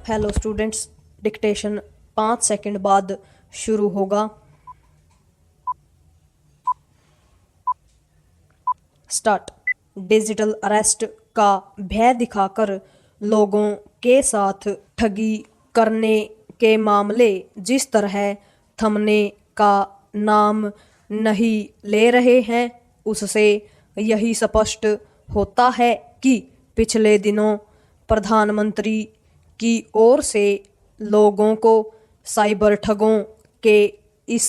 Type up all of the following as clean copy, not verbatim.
Hello students, dictation 5 second बाद शुरू होगा। स्टार्ट। डिजिटल अरेस्ट का भय दिखाकर लोगों के साथ ठगी करने के मामले जिस तरह थमने का नाम नहीं ले रहे हैं, उससे यही स्पष्ट होता है कि पिछले दिनों प्रधानमंत्री की ओर से लोगों को साइबर ठगों के इस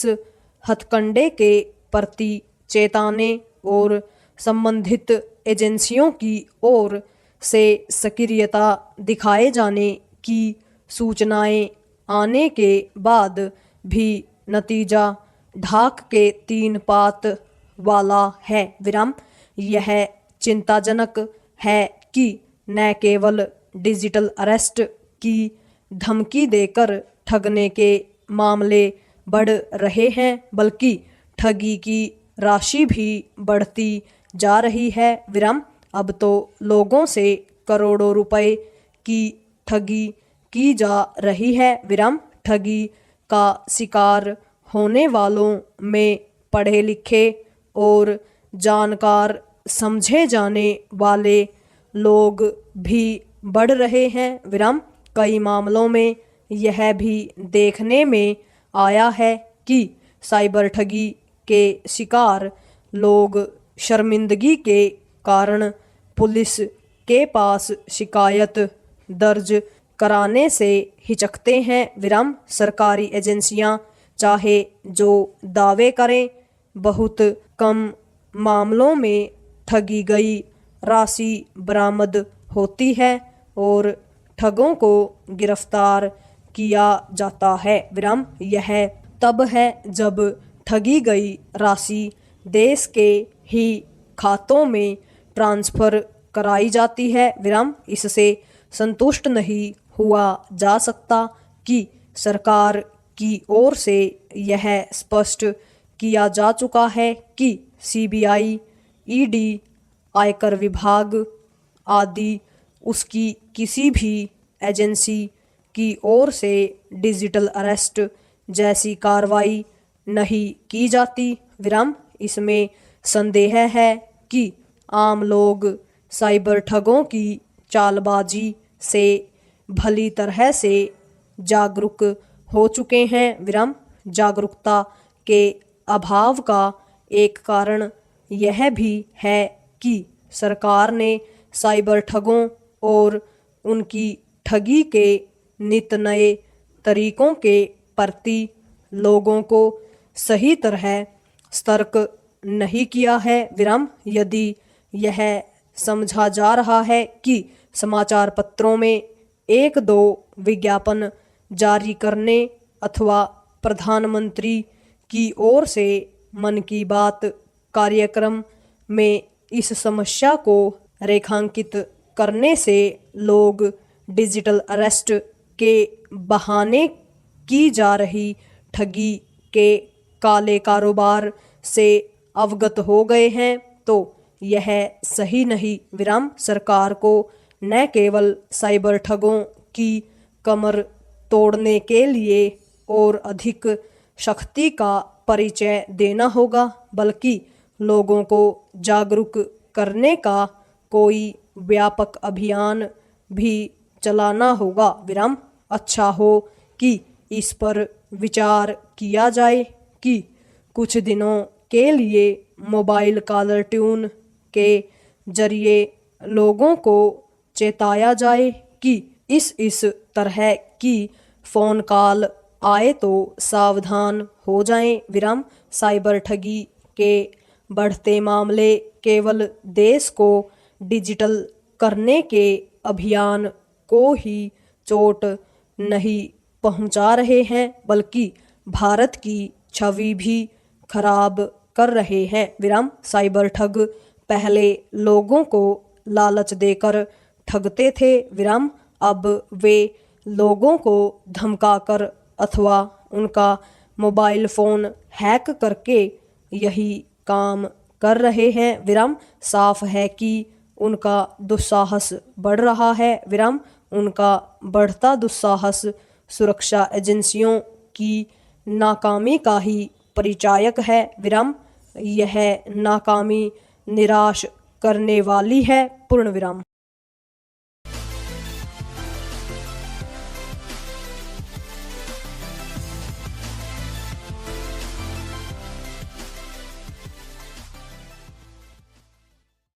हथकंडे के प्रति चेताने और संबंधित एजेंसियों की ओर से सक्रियता दिखाए जाने की सूचनाएं आने के बाद भी नतीजा ढाक के 3 पात वाला है। यह चिंताजनक है कि न केवल डिजिटल अरेस्ट की धमकी देकर ठगने के मामले बढ़ रहे हैं, बल्कि ठगी की राशि भी बढ़ती जा रही है। अब तो लोगों से करोड़ों रुपए की ठगी की जा रही है। ठगी का शिकार होने वालों में पढ़े लिखे और जानकार समझे जाने वाले लोग भी बढ़ रहे हैं। कई मामलों में यह भी देखने में आया है कि साइबर ठगी के शिकार लोग शर्मिंदगी के कारण पुलिस के पास शिकायत दर्ज कराने से हिचकते हैं। सरकारी एजेंसियां चाहे जो दावे करें, बहुत कम मामलों में ठगी गई राशि बरामद होती है और ठगों को गिरफ्तार किया जाता है। यह तब है जब ठगी गई राशि देश के ही खातों में ट्रांसफर कराई जाती है। इससे संतुष्ट नहीं हुआ जा सकता कि सरकार की ओर से यह स्पष्ट किया जा चुका है कि सीबीआई, ईडी, आयकर विभाग आदि उसकी किसी भी एजेंसी की ओर से डिजिटल अरेस्ट जैसी कार्रवाई नहीं की जाती। इसमें संदेह है कि आम लोग साइबर ठगों की चालबाजी से भली तरह से जागरूक हो चुके हैं। जागरूकता के अभाव का एक कारण यह भी है कि सरकार ने साइबर ठगों और उनकी ठगी के नित नए तरीकों के प्रति लोगों को सही तरह सतर्क नहीं किया है। यदि यह समझा जा रहा है कि समाचार पत्रों में 1-2 विज्ञापन जारी करने अथवा प्रधानमंत्री की ओर से मन की बात कार्यक्रम में इस समस्या को रेखांकित करने से लोग डिजिटल अरेस्ट के बहाने की जा रही ठगी के काले कारोबार से अवगत हो गए हैं, तो यह सही नहीं। सरकार को न केवल साइबर ठगों की कमर तोड़ने के लिए और अधिक शक्ति का परिचय देना होगा, बल्कि लोगों को जागरूक करने का कोई व्यापक अभियान भी चलाना होगा। अच्छा हो कि इस पर विचार किया जाए कि कुछ दिनों के लिए मोबाइल कॉलर ट्यून के जरिए लोगों को चेताया जाए कि इस तरह की फ़ोन कॉल आए तो सावधान हो जाएं। साइबर ठगी के बढ़ते मामले केवल देश को डिजिटल करने के अभियान को ही चोट नहीं पहुंचा रहे हैं, बल्कि भारत की छवि भी खराब कर रहे हैं। साइबर ठग पहले लोगों को लालच देकर ठगते थे। अब वे लोगों को धमकाकर अथवा उनका मोबाइल फ़ोन हैक करके यही काम कर रहे हैं। साफ है कि उनका दुस्साहस बढ़ रहा है। उनका बढ़ता दुस्साहस सुरक्षा एजेंसियों की नाकामी का ही परिचायक है। विराम। यह नाकामी निराश करने वाली है। पूर्ण विराम।